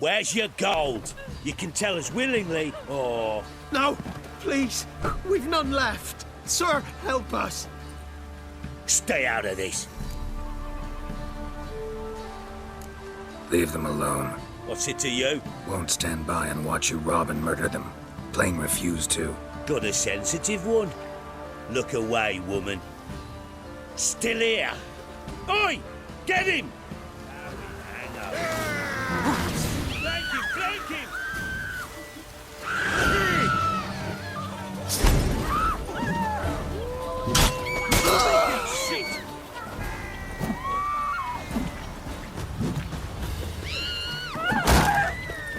Where's your gold? You can tell us willingly, or... No, please, we've none left. Sir, help us. Stay out of this. Leave them alone. What's it to you? Won't stand by and watch you rob and murder them. Plain refuse to. Got a sensitive one? Look away, woman. Still here. Oi! Get him! Flank him! Flank him! Shit!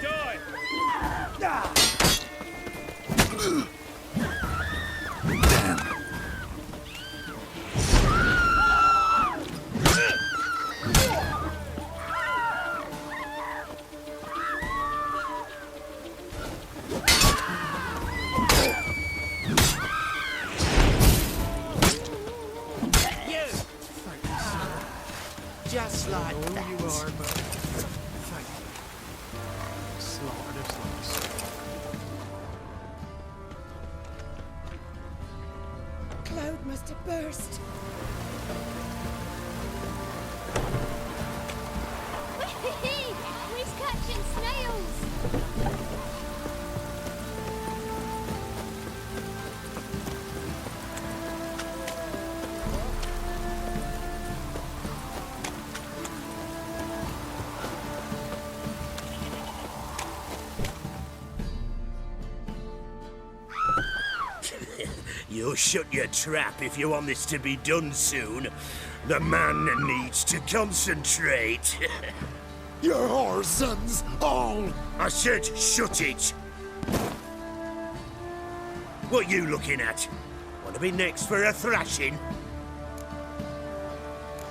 Die! Damn. Just like that. You are, but thank you. Slaughtered us like Cloud must have burst. We're catching snails! You'll shut your trap if you want this to be done soon. The man needs to concentrate. You're our sons, all! I said shut it! What you looking at? Want to be next for a thrashing?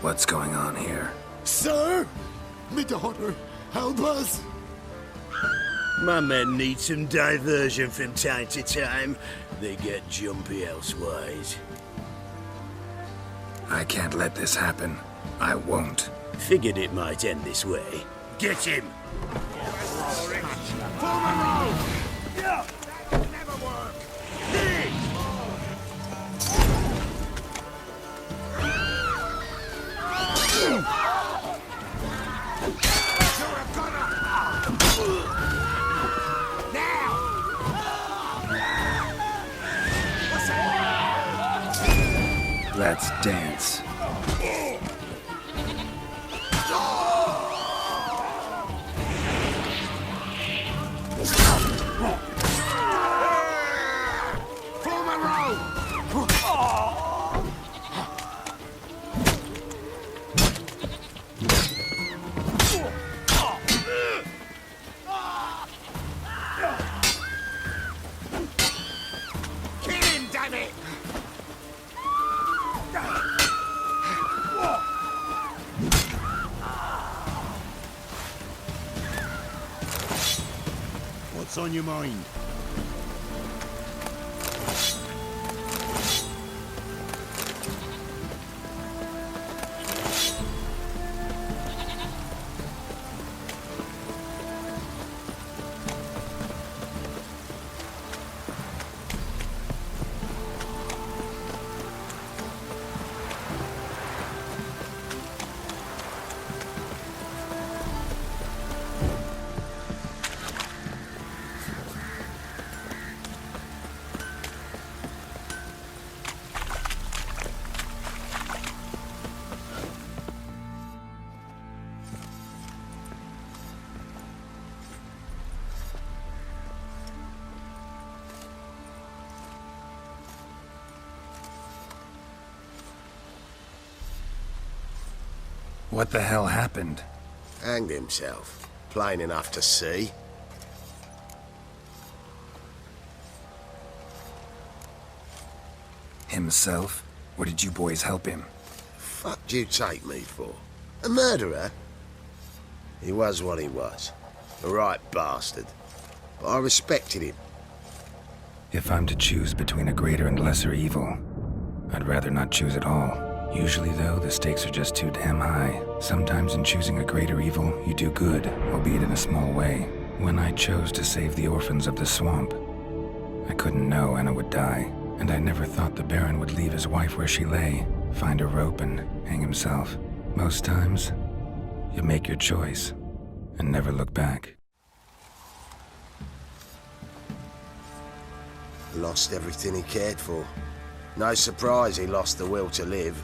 What's going on here? Sir! Me daughter, help us! My men need some diversion from time to time. They get jumpy elsewise. I can't let this happen. I won't. Figured it might end this way. Get him! Let's dance. What's on your mind? What the hell happened? Hanged himself. Plain enough to see. Himself? Or did you boys help him? Fuck do you take me for? A murderer? He was what he was. A right bastard. But I respected him. If I'm to choose between a greater and lesser evil, I'd rather not choose at all. Usually, though, the stakes are just too damn high. Sometimes in choosing a greater evil, you do good, albeit in a small way. When I chose to save the orphans of the swamp, I couldn't know Anna would die, and I never thought the Baron would leave his wife where she lay, find a rope and hang himself. Most times, you make your choice and never look back. Lost everything he cared for. No surprise he lost the will to live.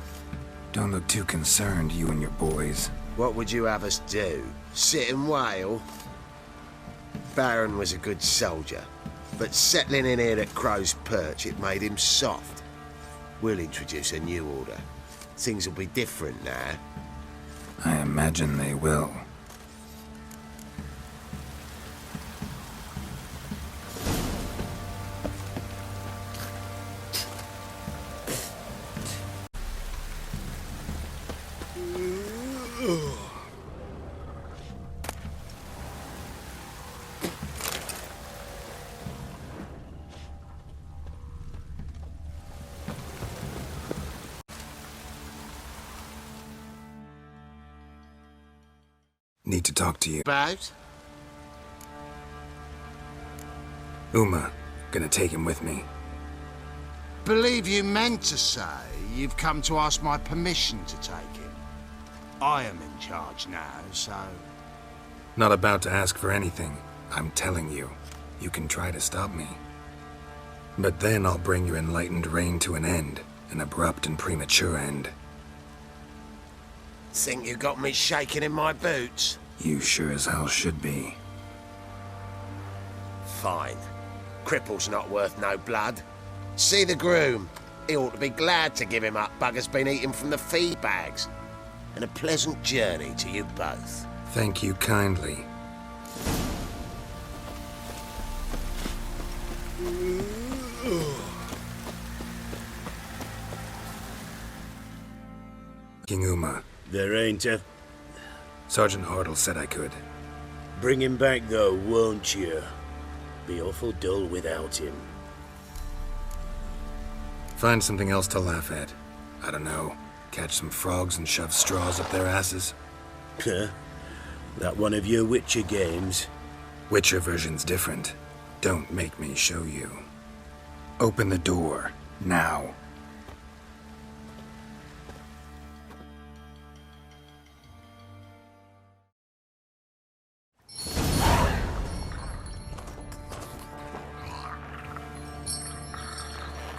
Don't look too concerned, you and your boys. What would you have us do? Sit and wail? Baron was a good soldier, but settling in here at Crow's Perch, it made him soft. We'll introduce a new order. Things will be different now. I imagine they will. Need to talk to you. About? Uma, gonna take him with me. Believe you meant to say you've come to ask my permission to take him. I am in charge now, so... Not about to ask for anything. I'm telling you. You can try to stop me. But then I'll bring your enlightened reign to an end. An abrupt and premature end. Think you got me shaking in my boots? You sure as hell should be. Fine. Cripple's not worth no blood. See the groom. He ought to be glad to give him up. Bugger's been eating from the feed bags. And a pleasant journey to you both. Thank you kindly. King Uma. There ain't a... Sergeant Hartle said I could. Bring him back, though, won't you? Be awful dull without him. Find something else to laugh at. I don't know. Catch some frogs and shove straws up their asses. Huh? That one of your Witcher games? Witcher version's different. Don't make me show you. Open the door. Now.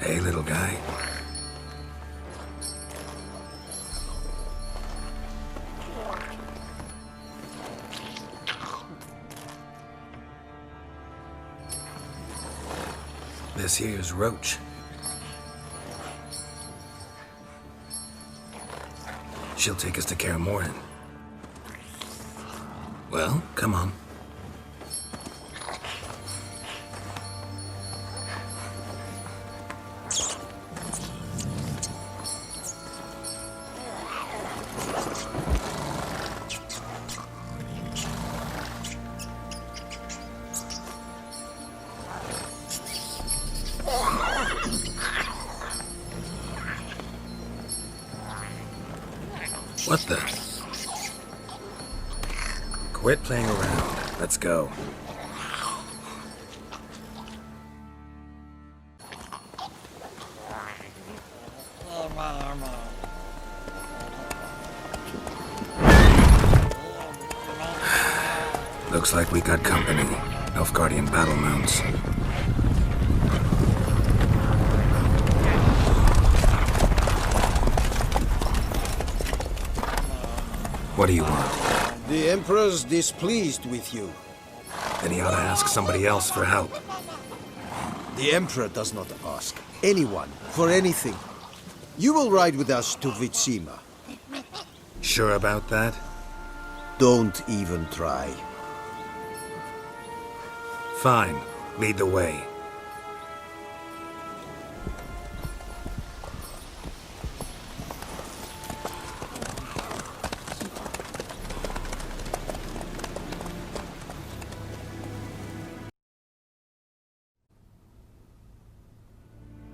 Hey, little guy. This here's Roach. She'll take us to Kaer Morhen. Well, come on. What the? Quit playing around. Let's go. Looks like we got company. Nilfgaardian battle mounts. What do you want? The Emperor's displeased with you. Then he ought to ask somebody else for help. The Emperor does not ask anyone for anything. You will ride with us to Vitsima. Sure about that? Don't even try. Fine. Lead the way.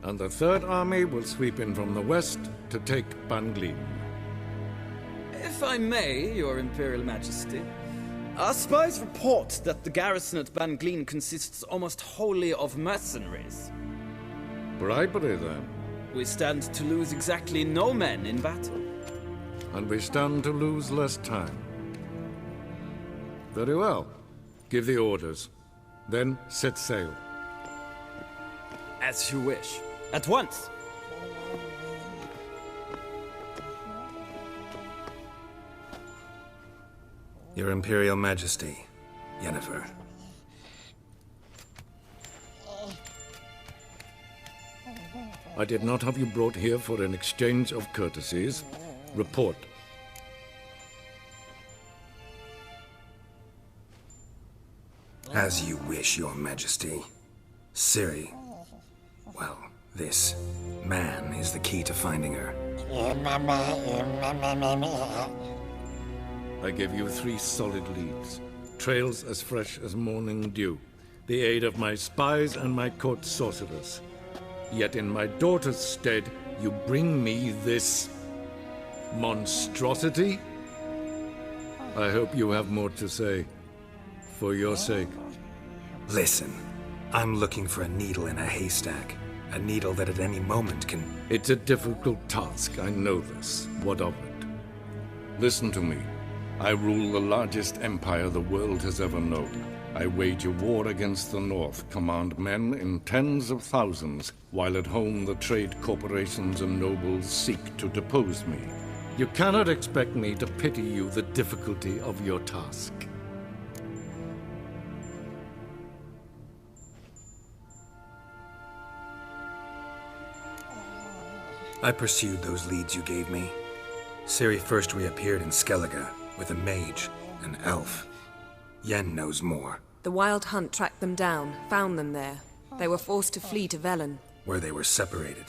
and the Third Army will sweep in from the west to take Banglin. If I may, Your Imperial Majesty, our spies report that the garrison at Banglin consists almost wholly of mercenaries. Bribery, then. We stand to lose exactly no men in battle. And we stand to lose less time. Very well. Give the orders. Then set sail. As you wish. At once! Your Imperial Majesty, Yennefer. I did not have you brought here for an exchange of courtesies. Report. As you wish, Your Majesty. Ciri. Well, this man is the key to finding her. I give you 3 solid leads. Trails as fresh as morning dew. The aid of my spies and my court sorcerers. Yet in my daughter's stead, you bring me this monstrosity? I hope you have more to say. For your sake. Listen, I'm looking for a needle in a haystack. A needle that at any moment can... It's a difficult task, I know this. What of it? Listen to me. I rule the largest empire the world has ever known. I wage a war against the North, command men in tens of thousands, while at home the trade corporations and nobles seek to depose me. You cannot expect me to pity you the difficulty of your task. I pursued those leads you gave me. Ciri first reappeared in Skellige with a mage, an elf. Yen knows more. The Wild Hunt tracked them down, found them there. They were forced to flee to Velen, where they were separated.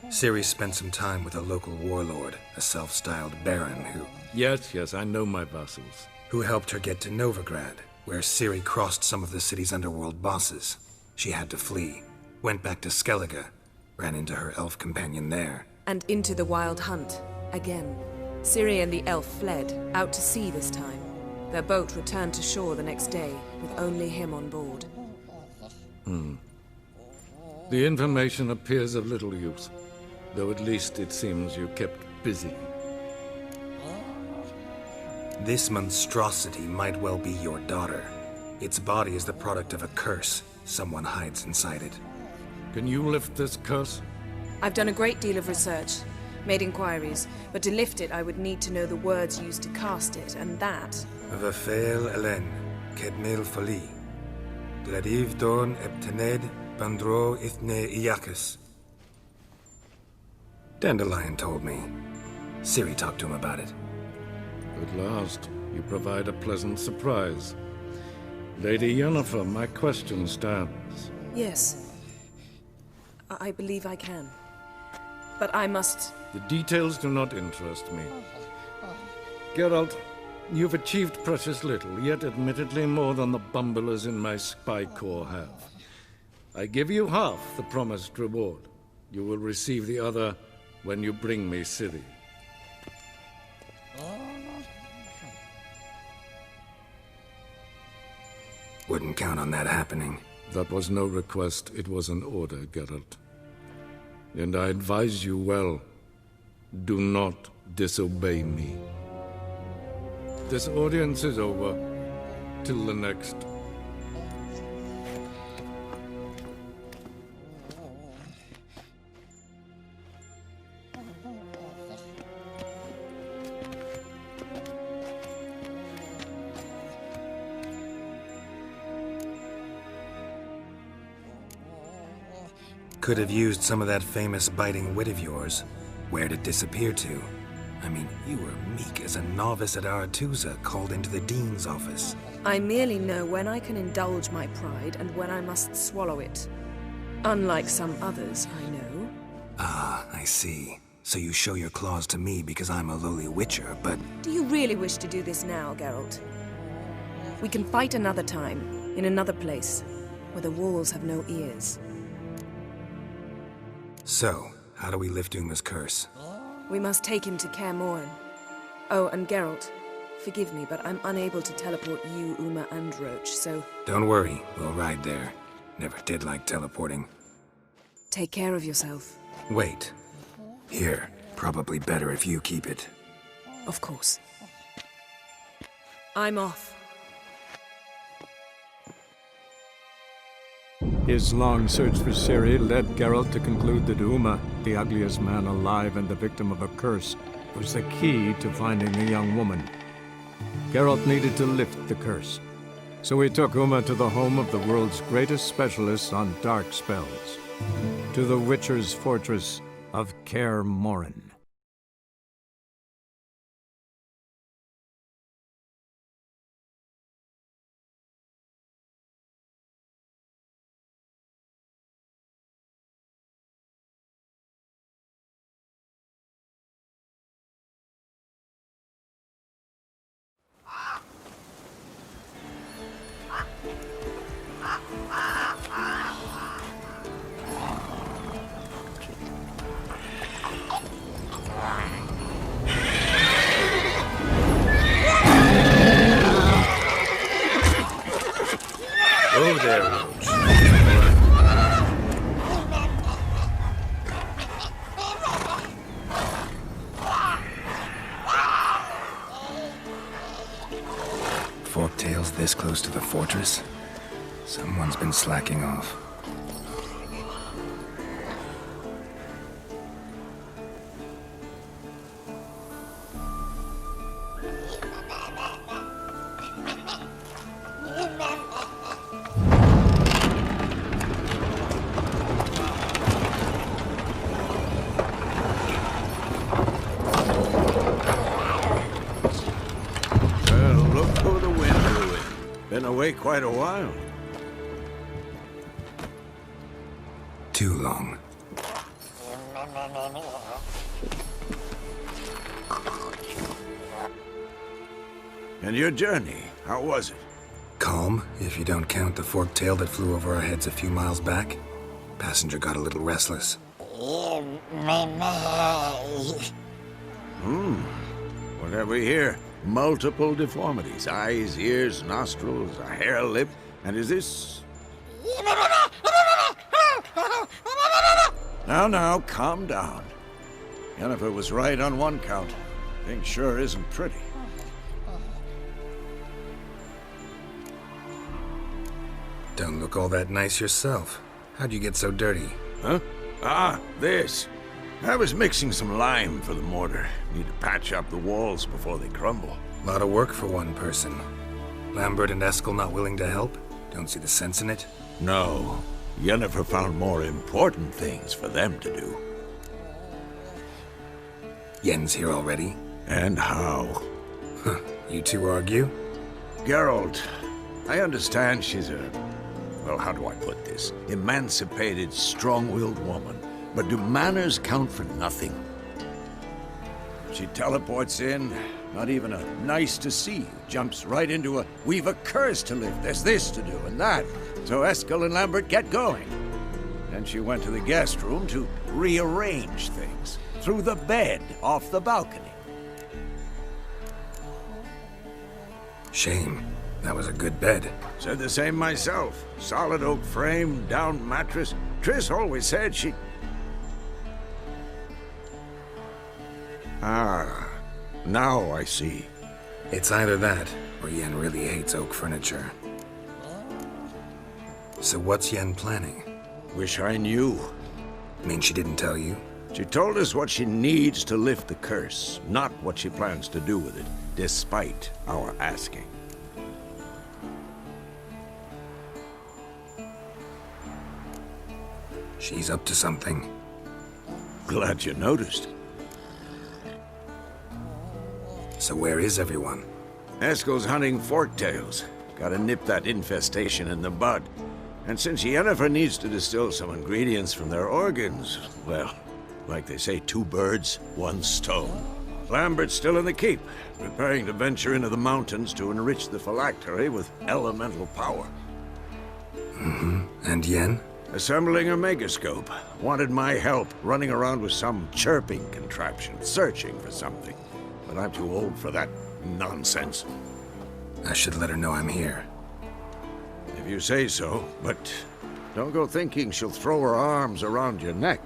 Ciri spent some time with a local warlord, a self-styled baron who... Yes, I know my vassals. Who helped her get to Novigrad, where Ciri crossed some of the city's underworld bosses. She had to flee, went back to Skellige, ran into her elf companion there. And into the Wild Hunt, again. Ciri and the elf fled, out to sea this time. Their boat returned to shore the next day, with only him on board. The information appears of little use, though at least it seems you kept busy. This monstrosity might well be your daughter. Its body is the product of a curse. Someone hides inside it. Can you lift this curse? I've done a great deal of research, made inquiries, but to lift it I would need to know the words used to cast it, and that... Vafael Elen, Kedmil Fali, Gladiv Dorn Eptened, Bandro Ithne Iacus. Dandelion told me. Ciri talked to him about it. At last, you provide a pleasant surprise. Lady Yennefer, my question stands. Yes. I believe I can. But I must... The details do not interest me. Geralt, you've achieved precious little, yet admittedly more than the bumblers in my spy corps have. I give you half the promised reward. You will receive the other when you bring me Ciri. Wouldn't count on that happening. That was no request, it was an order, Geralt. And I advise you well, do not disobey me. This audience is over. Till the next. Could have used some of that famous biting wit of yours. Where'd it disappear to? I mean, you were meek as a novice at Aretusa called into the Dean's office. I merely know when I can indulge my pride and when I must swallow it. Unlike some others, I know. Ah, I see. So you show your claws to me because I'm a lowly witcher, but... Do you really wish to do this now, Geralt? We can fight another time, in another place, where the walls have no ears. So, how do we lift Uma's curse? We must take him to Kaer Morhen. Oh, and Geralt, forgive me, but I'm unable to teleport you, Uma, and Roach, so... Don't worry, we'll ride there. Never did like teleporting. Take care of yourself. Wait. Here, probably better if you keep it. Of course. I'm off. His long search for Ciri led Geralt to conclude that Uma, the ugliest man alive and the victim of a curse, was the key to finding the young woman. Geralt needed to lift the curse, so he took Uma to the home of the world's greatest specialist on dark spells, to the Witcher's fortress of Kaer Morhen. Oh there, Roach. Forktails this close to the fortress? Someone's been slacking off. Been away quite a while. Too long. And your journey, how was it? Calm, if you don't count the forktail that flew over our heads a few miles back. Passenger got a little restless. What have we here? Multiple deformities. Eyes, ears, nostrils, a hair lip. And is this... Now, calm down. Yennefer was right on one count. Thing sure isn't pretty. Don't look all that nice yourself. How'd you get so dirty? Huh? Ah, this. I was mixing some lime for the mortar. Need to patch up the walls before they crumble. Lot of work for one person. Lambert and Eskel not willing to help? Don't see the sense in it? No. Yennefer found more important things for them to do. Yen's here already? And how? Huh. You two argue? Geralt, I understand she's a... well, how do I put this? Emancipated, strong-willed woman. But do manners count for nothing? She teleports in, not even a nice to see you, jumps right into a we've a curse to lift, there's this to do and that. So Eskel and Lambert get going. Then she went to the guest room to rearrange things. Threw the bed off the balcony. Shame. That was a good bed. Said the same myself. Solid oak frame, down mattress. Triss always said she... Ah, now I see. It's either that, or Yen really hates oak furniture. So what's Yen planning? Wish I knew. Mean she didn't tell you? She told us what she needs to lift the curse, not what she plans to do with it, despite our asking. She's up to something. Glad you noticed. So where is everyone? Eskel's hunting forktails. Gotta nip that infestation in the bud. And since Yennefer needs to distill some ingredients from their organs, well, like they say, 2 birds, 1 stone. Lambert's still in the keep, preparing to venture into the mountains to enrich the phylactery with elemental power. Mm-hmm. And Yen? Assembling a megascope. Wanted my help running around with some chirping contraption, searching for something. But I'm too old for that nonsense. I should let her know I'm here. If you say so, but don't go thinking she'll throw her arms around your neck.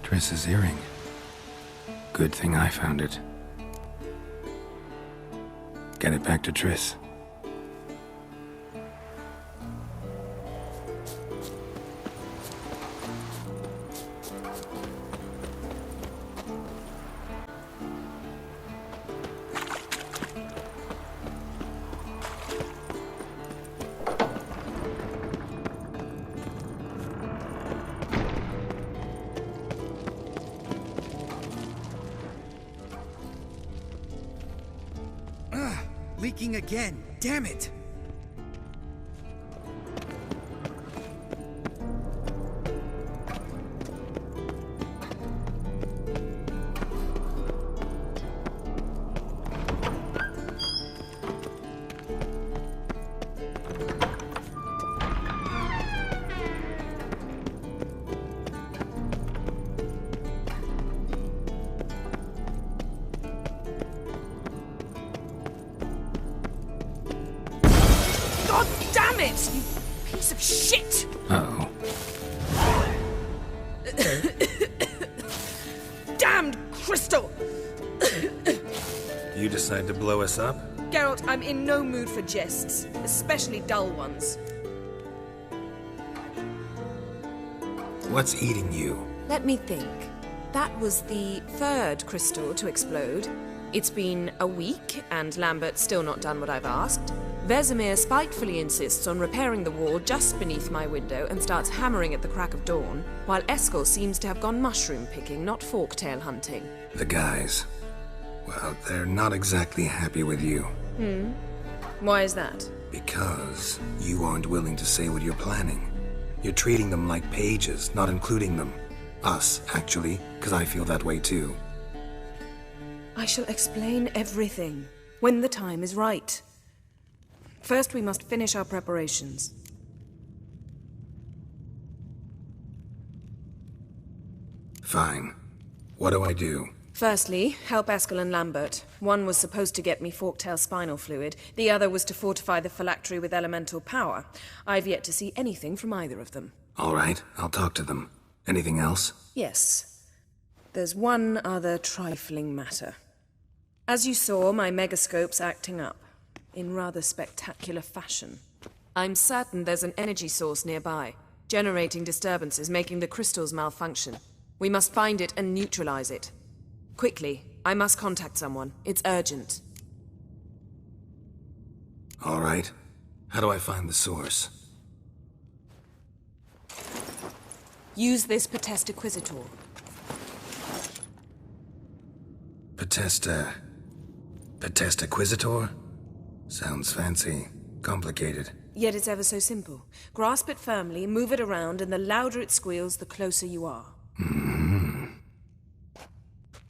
Triss's earring. Good thing I found it. Get it back to Triss. Leaking again. Damn it! Uh-oh. Damned crystal! You decide to blow us up? Geralt, I'm in no mood for jests, especially dull ones. What's eating you? Let me think. That was the third crystal to explode. It's been a week, and Lambert's still not done what I've asked. Vesemir spitefully insists on repairing the wall just beneath my window and starts hammering at the crack of dawn, while Eskel seems to have gone mushroom picking, not forktail hunting. The guys. Well, they're not exactly happy with you. Why is that? Because you aren't willing to say what you're planning. You're treating them like pages, not including them. Us, actually, because I feel that way too. I shall explain everything, when the time is right. First, we must finish our preparations. Fine. What do I do? Firstly, help Eskel and Lambert. One was supposed to get me forktail spinal fluid, the other was to fortify the phylactery with elemental power. I've yet to see anything from either of them. All right, I'll talk to them. Anything else? Yes. There's one other trifling matter. As you saw, my megascope's acting up, in rather spectacular fashion. I'm certain there's an energy source nearby, generating disturbances, making the crystals malfunction. We must find it and neutralize it. Quickly, I must contact someone. It's urgent. All right. How do I find the source? Use this Potestaquizitor. Test Acquisitor? Sounds fancy. Complicated. Yet it's ever so simple. Grasp it firmly, move it around, and the louder it squeals, the closer you are. Mm-hmm.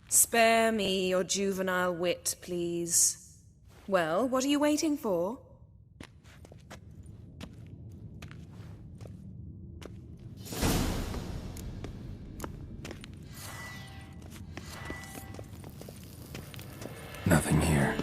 Spare me your juvenile wit, please. Well, what are you waiting for? Nothing here.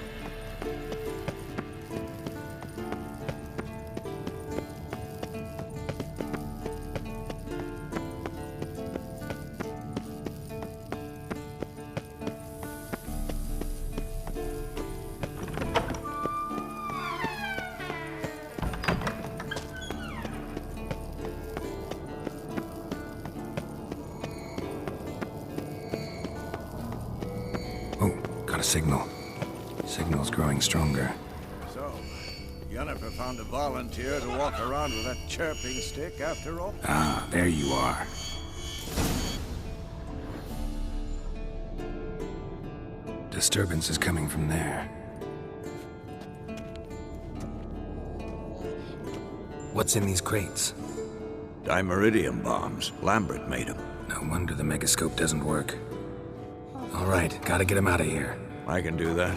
Oh, got a signal. Signal's growing stronger. So, Yennefer found a volunteer to walk around with that chirping stick after all? Ah, there you are. Disturbance is coming from there. What's in these crates? Dimeridium bombs. Lambert made them. No wonder the megascope doesn't work. All right, gotta get him out of here. I can do that.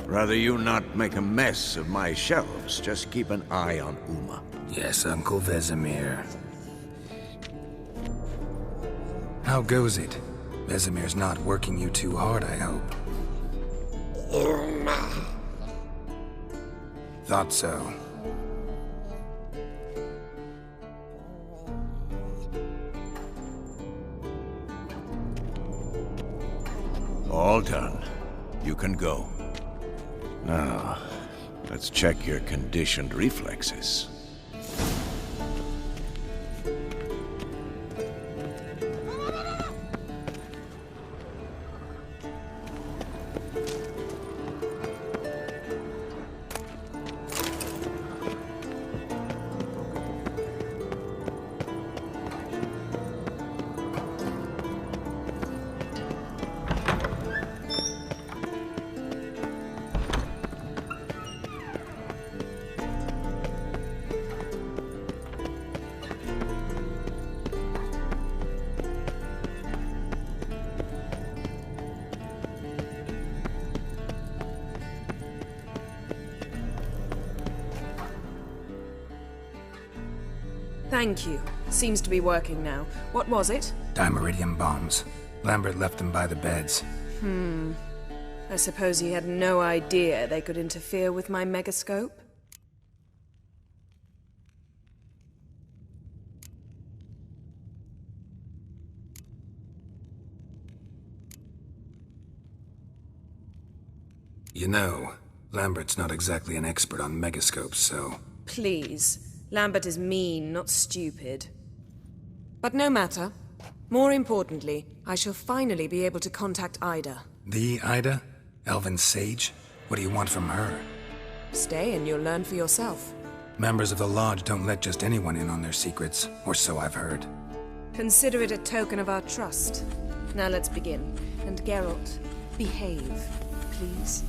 Rather you not make a mess of my shelves. Just keep an eye on Uma. Yes, Uncle Vesemir. How goes it? Vesemir's not working you too hard, I hope. Uma. Thought so. All done. You can go. Now, let's check your conditioned reflexes. Thank you. Seems to be working now. What was it? Dimeridium bombs. Lambert left them by the beds. I suppose he had no idea they could interfere with my megascope? You know, Lambert's not exactly an expert on megascopes, so... Please. Lambert is mean, not stupid. But no matter. More importantly, I shall finally be able to contact Ida. The Ida? Elven sage? What do you want from her? Stay and you'll learn for yourself. Members of the Lodge don't let just anyone in on their secrets, or so I've heard. Consider it a token of our trust. Now let's begin. And Geralt, behave, please.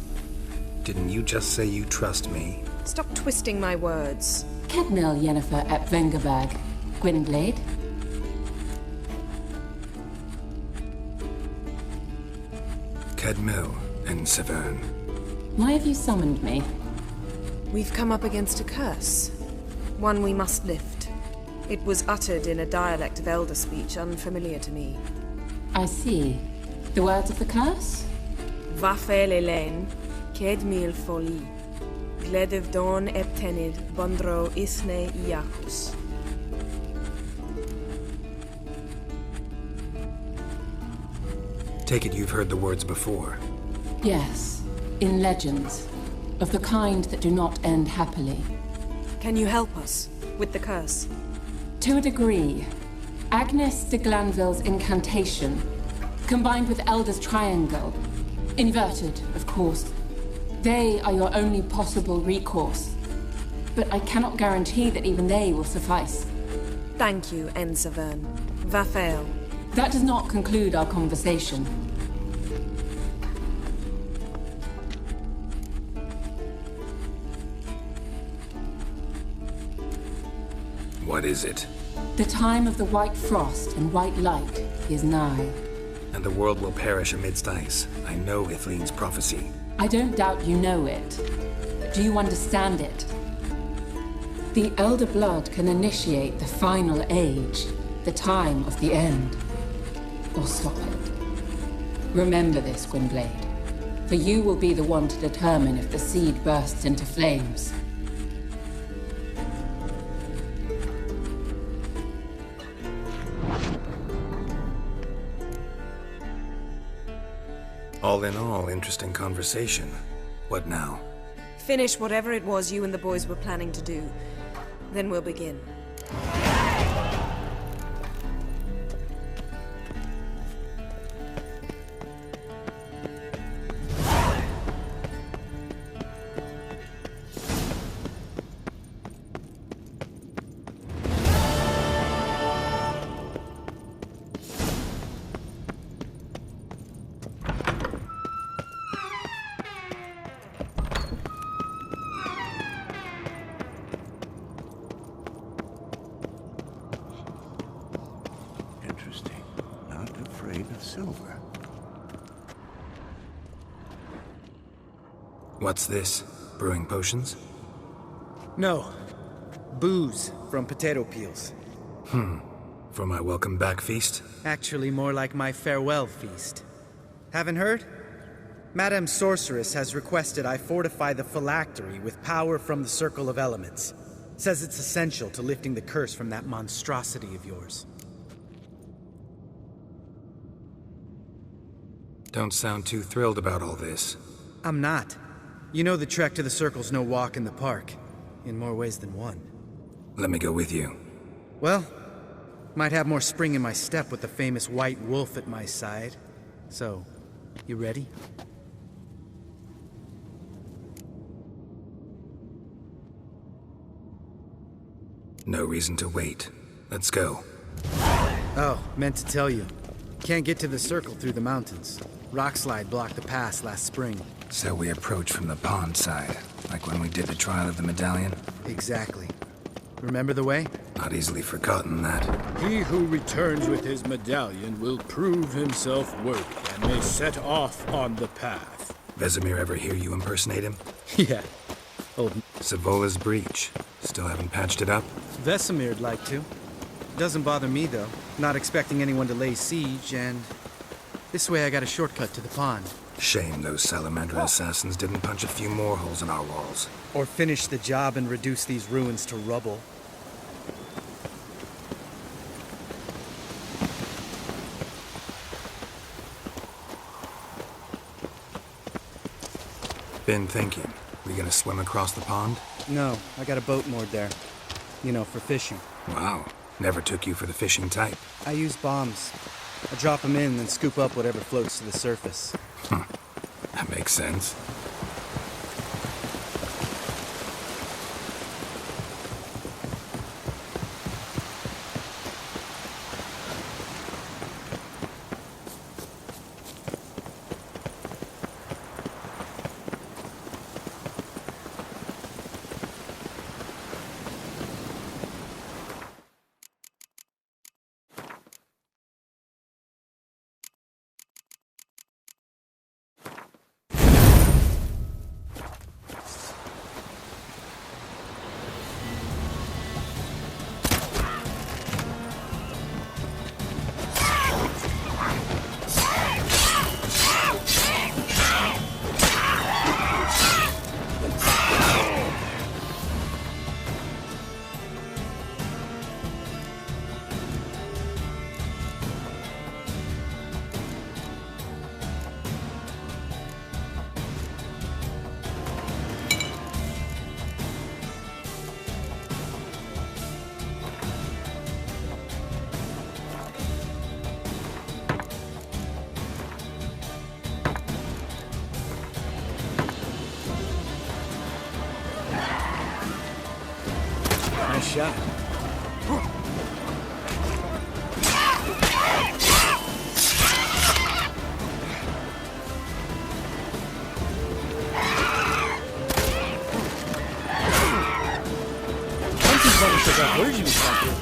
Didn't you just say you trust me? Stop twisting my words. Kedmil Yennefer at Vengerberg. Gwynblade. Kedmil and Severn. Why have you summoned me? We've come up against a curse. One we must lift. It was uttered in a dialect of Elder speech unfamiliar to me. I see. The words of the curse? Vafel Elaine, Kedmil Foli. Gledev Don Eptenid, Bondro Isne Iakus. Take it you've heard the words before. Yes, in legends. Of the kind that do not end happily. Can you help us with the curse? To a degree. Agnes de Glanville's incantation, combined with Elder's triangle, inverted, of course. They are your only possible recourse. But I cannot guarantee that even they will suffice. Thank you, Ensevern. Vafel. That does not conclude our conversation. What is it? The time of the white frost and white light is nigh. And the world will perish amidst ice. I know Ithleen's prophecy. I don't doubt you know it. But do you understand it? The Elder Blood can initiate the final age, the time of the end, or stop it. Remember this, Gwynblade, for you will be the one to determine if the seed bursts into flames. All in all, interesting conversation. What now? Finish whatever it was you and the boys were planning to do. Then we'll begin. Interesting. Not afraid of silver. What's this? Brewing potions? No. Booze from potato peels. For my welcome back feast? Actually, more like my farewell feast. Haven't heard? Madame Sorceress has requested I fortify the phylactery with power from the Circle of Elements. Says it's essential to lifting the curse from that monstrosity of yours. Don't sound too thrilled about all this. I'm not. You know the trek to the Circle's no walk in the park. In more ways than one. Let me go with you. Well, might have more spring in my step with the famous White Wolf at my side. So, you ready? No reason to wait. Let's go. Oh, meant to tell you. Can't get to the Circle through the mountains. Rockslide blocked the pass last spring. So we approach from the pond side, like when we did the trial of the medallion? Exactly. Remember the way? Not easily forgotten, that. He who returns with his medallion will prove himself worthy and may set off on the path. Vesemir ever hear you impersonate him? Yeah. Old Savola's breach. Still haven't patched it up? Vesemir'd like to. Doesn't bother me, though. Not expecting anyone to lay siege, and this way I got a shortcut to the pond. Shame those salamander assassins didn't punch a few more holes in our walls. Or finish the job and reduce these ruins to rubble. Been thinking. We gonna swim across the pond? No, I got a boat moored there. You know, for fishing. Wow. Never took you for the fishing type. I use bombs. I drop them in and scoop up whatever floats to the surface. That makes sense. Nice shot. Something's almost like I heard you something.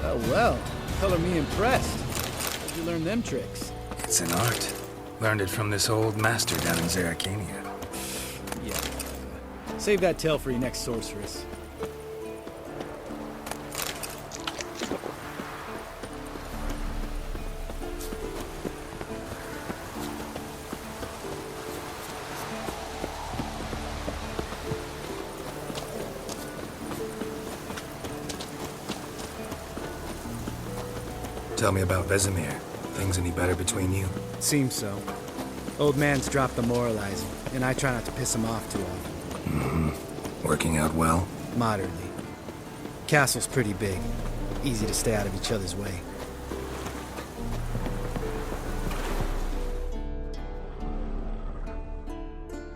Well, well. Color me impressed. Where'd you learn them tricks? It's an art. Learned it from this old master down in Zeracania. Yeah. Save that tale for your next sorceress. Tell me about Vesemir. Things any better between you? Seems so. Old man's dropped the moralizing, and I try not to piss him off too often. Mm-hmm. Working out well? Moderately. Castle's pretty big. Easy to stay out of each other's way.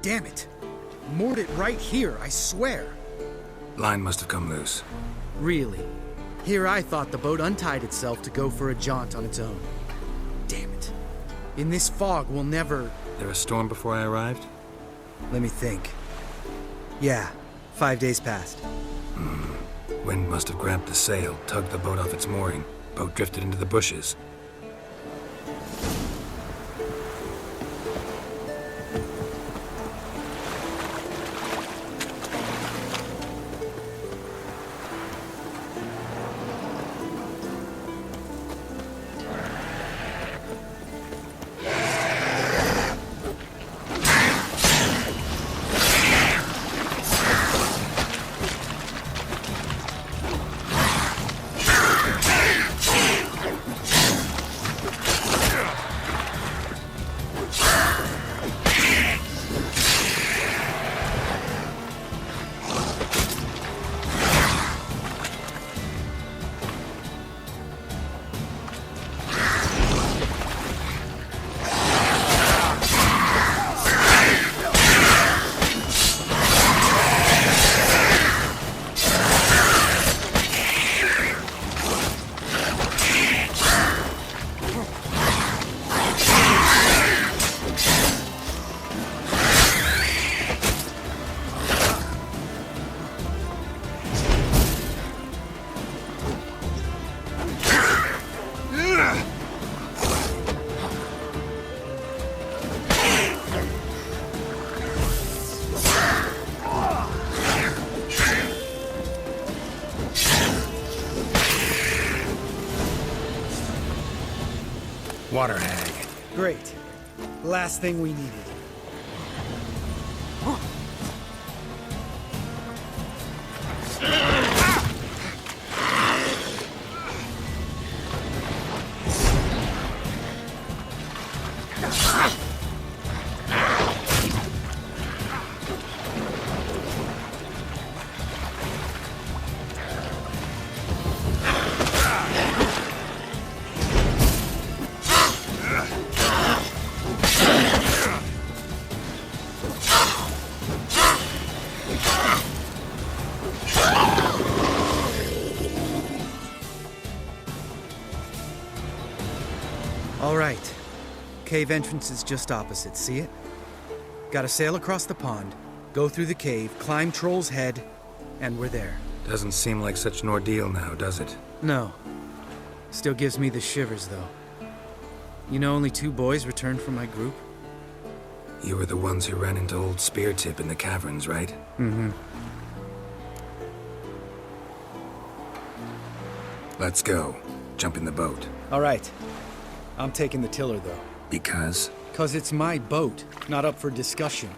Damn it! Moored it right here, I swear! Line must have come loose. Really? Here I thought the boat untied itself to go for a jaunt on its own. Damn it. In this fog, we'll never... There a storm before I arrived? Let me think. Yeah, 5 days passed. Wind must have grabbed the sail, tugged the boat off its mooring. Boat drifted into the bushes. Water hag. Great. Last thing we needed. All right. Cave entrance is just opposite, see it? Gotta sail across the pond, go through the cave, climb Troll's Head, and we're there. Doesn't seem like such an ordeal now, does it? No. Still gives me the shivers, though. You know only 2 boys returned from my group? You were the ones who ran into old Speartip in the caverns, right? Mm-hmm. Let's go. Jump in the boat. All right. I'm taking the tiller, though. Because? 'Cause it's my boat, not up for discussion.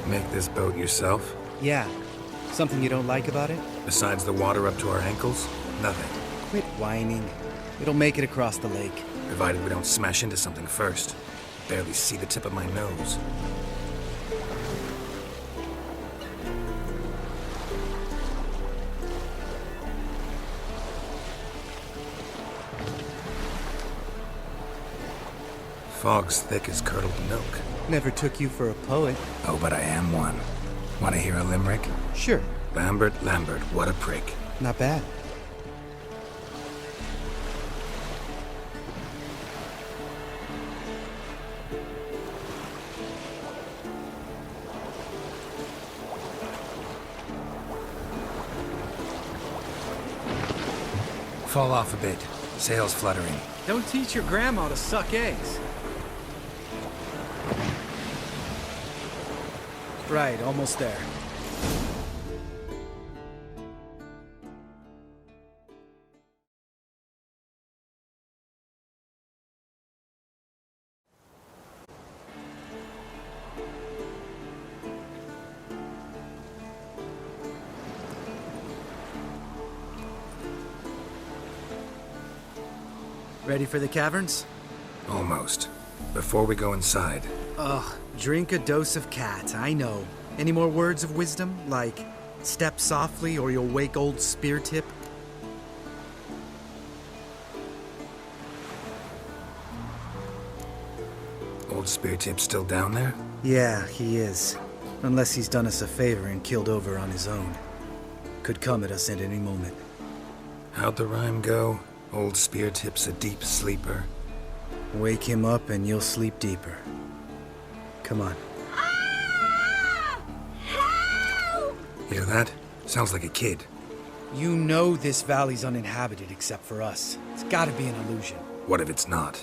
Make this boat yourself? Yeah. Something you don't like about it? Besides the water up to our ankles? Nothing. Quit whining. It'll make it across the lake. Provided we don't smash into something first. Barely see the tip of my nose. Fog's thick as curdled milk. Never took you for a poet. Oh, but I am one. Want to hear a limerick? Sure. Lambert, what a prick. Not bad. Fall off a bit. Sails fluttering. Don't teach your grandma to suck eggs. Right, almost there. Ready for the caverns? Almost. Before we go inside. Ugh, drink a dose of cat, I know. Any more words of wisdom? Like, step softly or you'll wake old Speartip? Old Speartip's still down there? Yeah, he is. Unless he's done us a favor and killed over on his own. Could come at us at any moment. How'd the rhyme go? Old Speartip's a deep sleeper. Wake him up and you'll sleep deeper. Come on. Hear that? Sounds like a kid. You know this valley's uninhabited except for us. It's gotta be an illusion. What if it's not?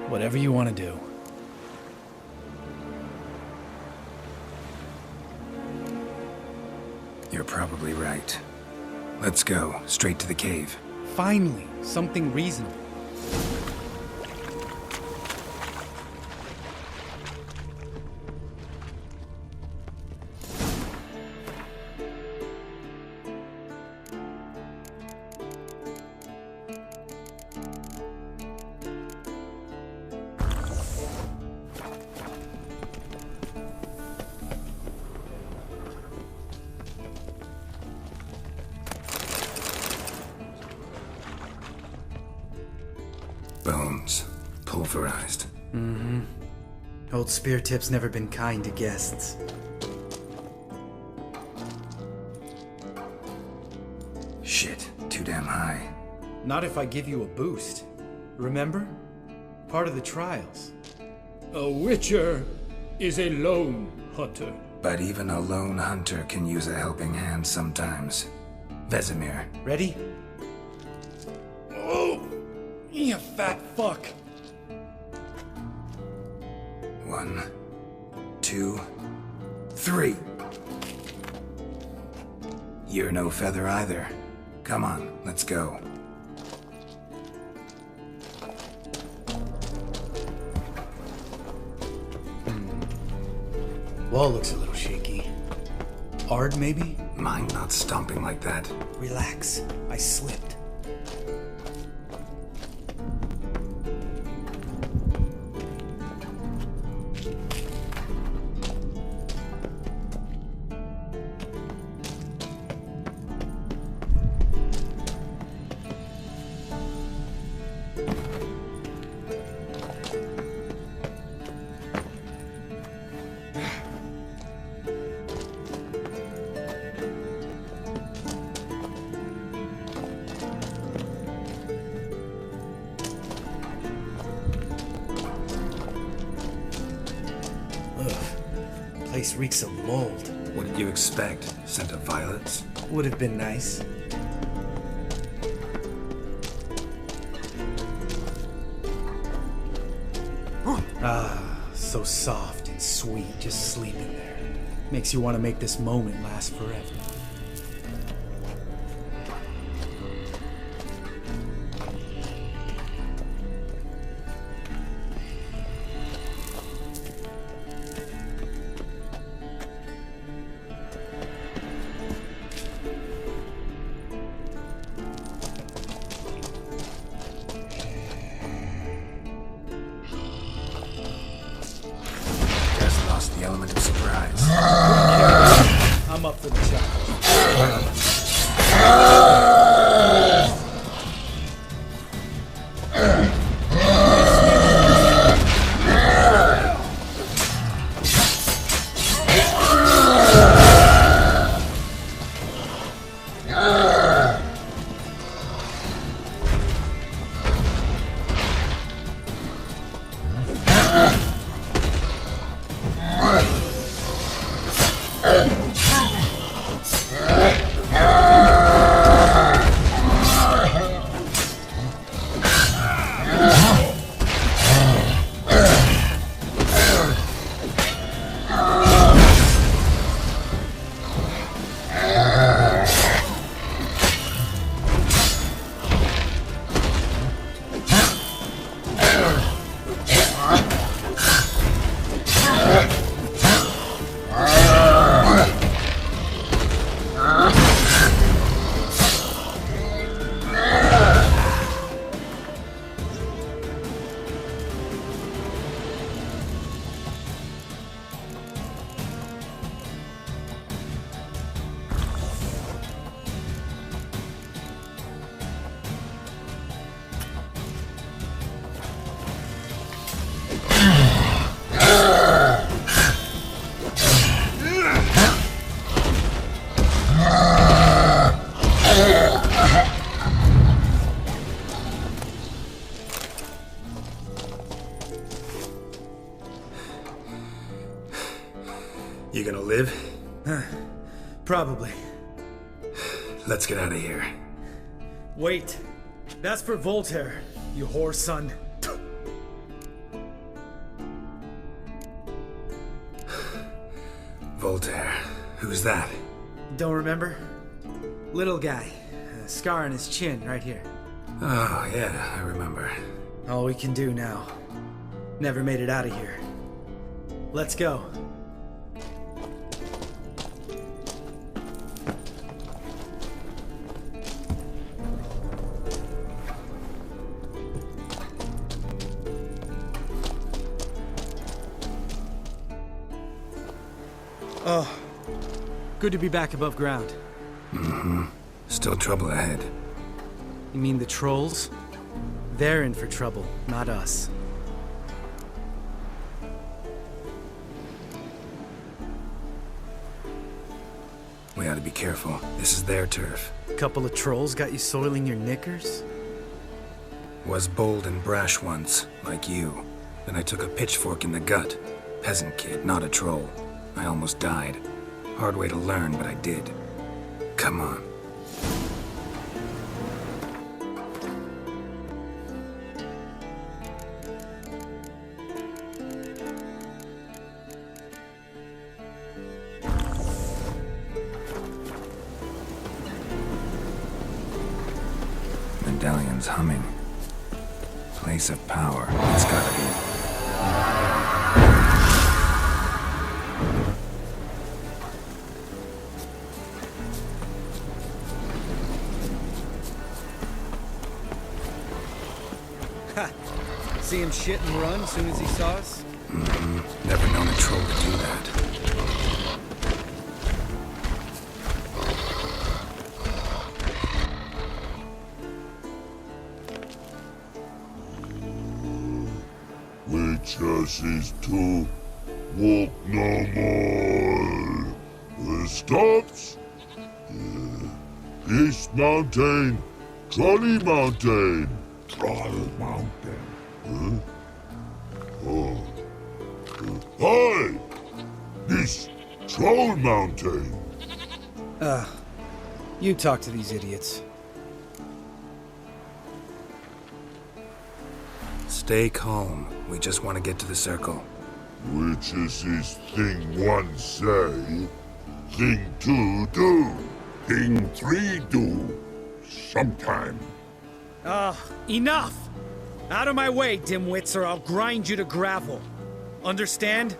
Whatever you want to do. You're probably right. Let's go, straight to the cave. Finally, something reasonable. Bones. Pulverized. Mm-hmm. Old Speartip's never been kind to guests. Shit, too damn high. Not if I give you a boost. Remember? Part of the trials. A witcher is a lone hunter. But even a lone hunter can use a helping hand sometimes. Vesemir. Ready? Oh! You fat fuck! 1, 2, 3. You're no feather either. Come on, let's go. Wall looks a little shaky. Ard, maybe? Mind not stomping like that. Relax. I slipped. Place reeks of mold. What did you expect? Scent of violets? Would have been nice. Ah, so soft and sweet, just sleeping there. Makes you want to make this moment last forever. Probably. Let's get out of here. Wait. That's for Voltaire, you whore son. Voltaire. Who's that? Don't remember? Little guy. A scar on his chin, right here. Oh, yeah, I remember. All we can do now. Never made it out of here. Let's go. Oh, good to be back above ground. Mm-hmm. Still trouble ahead. You mean the trolls? They're in for trouble, not us. We ought to be careful. This is their turf. Couple of trolls got you soiling your knickers? Was bold and brash once, like you. Then I took a pitchfork in the gut. Peasant kid, not a troll. I almost died. Hard way to learn, but I did. Come on. Medallion's humming. Place of power. It's gotta be. Ha! See him shit and run as soon as he saw us? Mm-hmm. Never known a troll to do that. Witches is to walk no more. Stops? East Mountain, Trolley Mountain. Troll Mountain. Oh. Hi! This Troll Mountain. You talk to these idiots. Stay calm. We just want to get to the circle. Which is this thing one say, thing two do, thing three do, sometime. Enough! Out of my way, dimwits, or I'll grind you to gravel. Understand?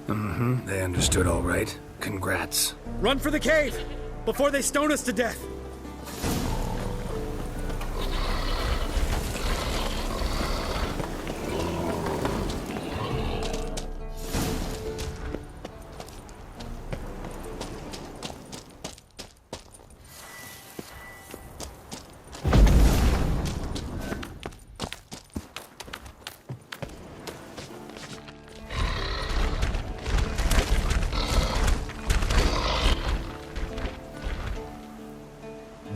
Mm-hmm. They understood all right. Congrats. Run for the cave! Before they stone us to death!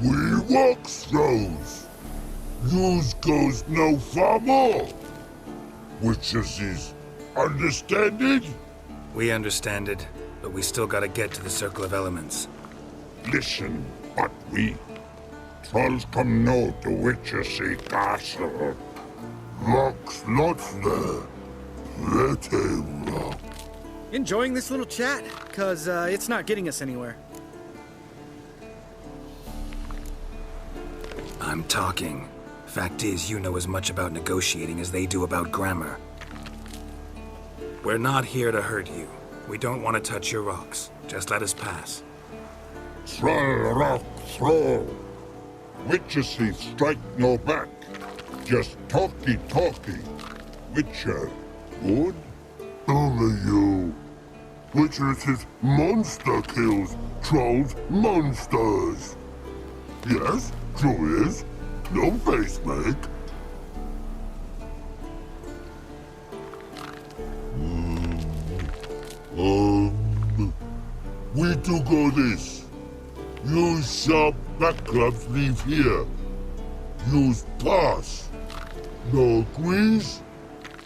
We walk throws. Yous goes no far more. Witches is understanded? We understand it, but we still gotta get to the Circle of Elements. Listen, but we trolls come no to Witchessy Castle. Rocks lots there. Pretty rock. Enjoying this little chat? Cause, it's not getting us anywhere. I'm talking. Fact is, you know as much about negotiating as they do about grammar. We're not here to hurt you. We don't want to touch your rocks. Just let us pass. Troll rock throw. Witchessy strike no back. Just talky. Witcher, good? Only you. Witchess's monster kills trolls monsters. Yes, true is. No face make. We do go this. Use sharp back clubs leave here. Use pass. No agrees?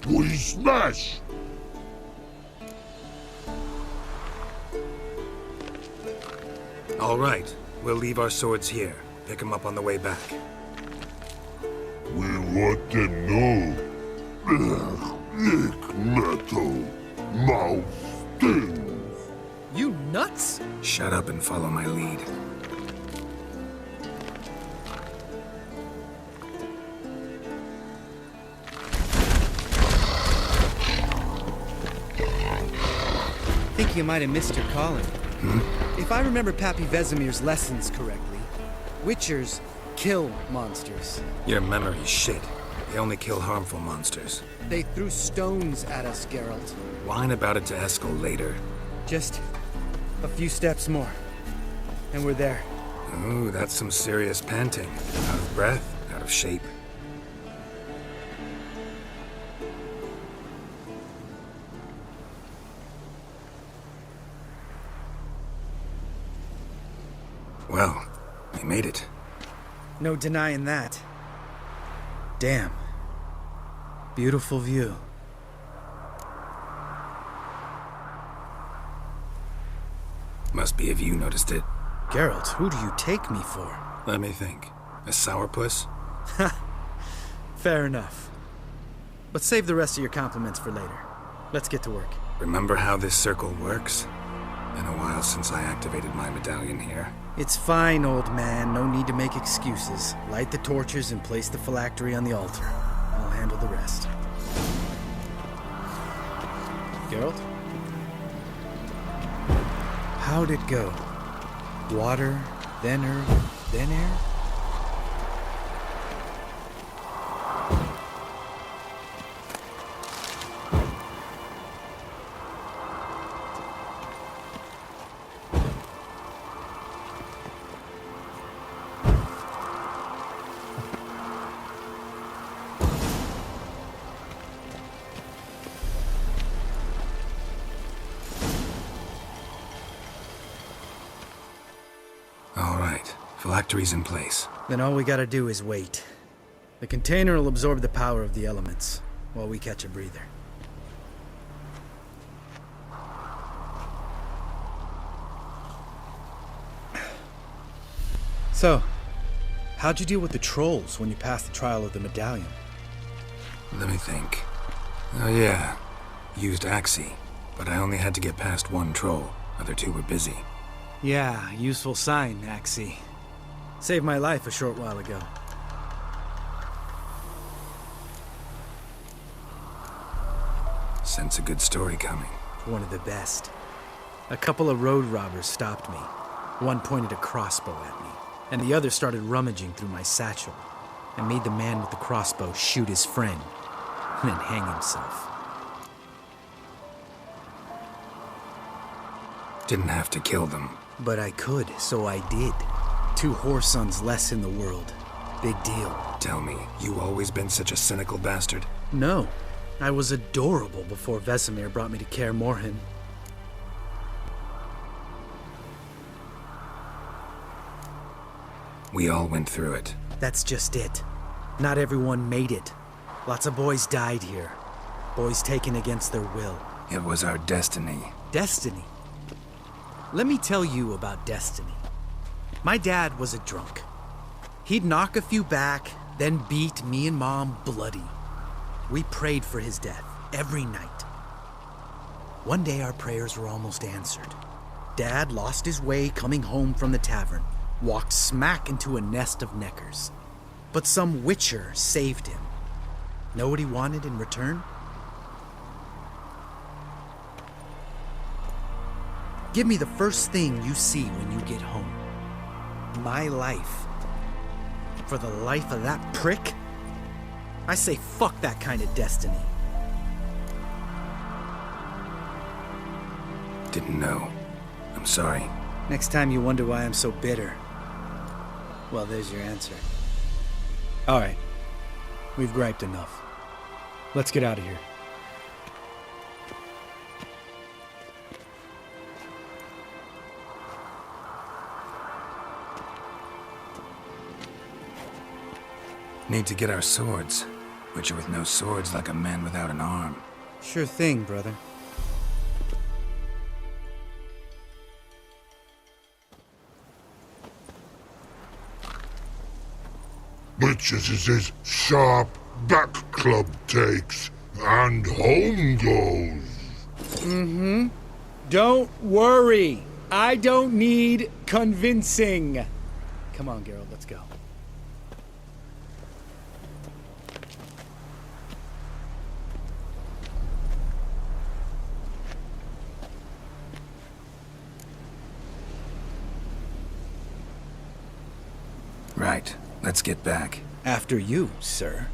We smash. All right. We'll leave our swords here. Pick them up on the way back. We want them know. Lick metal. Mouth stings. You nuts? Shut up and follow my lead. I think you might have missed your calling. If I remember Pappy Vesemir's lessons correctly, Witchers kill monsters. Your memory's shit. They only kill harmful monsters. They threw stones at us, Geralt. Whine about it to Eskel later. Just a few steps more, and we're there. Ooh, that's some serious panting. Out of breath, out of shape. Well, we made it. No denying that. Damn. Beautiful view. Must be if you noticed it. Geralt, who do you take me for? Let me think. A sourpuss? Fair enough. But save the rest of your compliments for later. Let's get to work. Remember how this circle works? Been a while since I activated my medallion here. It's fine, old man. No need to make excuses. Light the torches and place the phylactery on the altar. I'll handle the rest. Geralt? How'd it go? Water, then earth, then air? Phylactery's in place. Then all we gotta do is wait. The container will absorb the power of the elements, while we catch a breather. So, how'd you deal with the trolls when you passed the trial of the medallion? Let me think. Oh yeah, used Axii, but I only had to get past one troll. Other two were busy. Yeah, useful sign, Axii. Saved my life a short while ago. Sense a good story coming. One of the best. A couple of road robbers stopped me. One pointed a crossbow at me, and the other started rummaging through my satchel, and made the man with the crossbow shoot his friend, and then hang himself. Didn't have to kill them. But I could, so I did. 2 whoresons less in the world. Big deal. Tell me, you always been such a cynical bastard? No. I was adorable before Vesemir brought me to Kaer Morhen. We all went through it. That's just it. Not everyone made it. Lots of boys died here. Boys taken against their will. It was our destiny. Destiny? Let me tell you about destiny. My dad was a drunk. He'd knock a few back, then beat me and Mom bloody. We prayed for his death every night. One day our prayers were almost answered. Dad lost his way coming home from the tavern, walked smack into a nest of neckers. But some witcher saved him. Know what he wanted in return? Give me the first thing you see when you get home. My life. For the life of that prick? I say fuck that kind of destiny. Didn't know. I'm sorry. Next time you wonder why I'm so bitter, well, there's your answer. All right. We've griped enough. Let's get out of here. Need to get our swords. Witcher with no swords like a man without an arm. Sure thing, brother. much as his sharp back club takes, and home goes. Mm-hmm. Don't worry. I don't need convincing. Come on, Geralt, let's go. Right. Let's get back. After you, sir.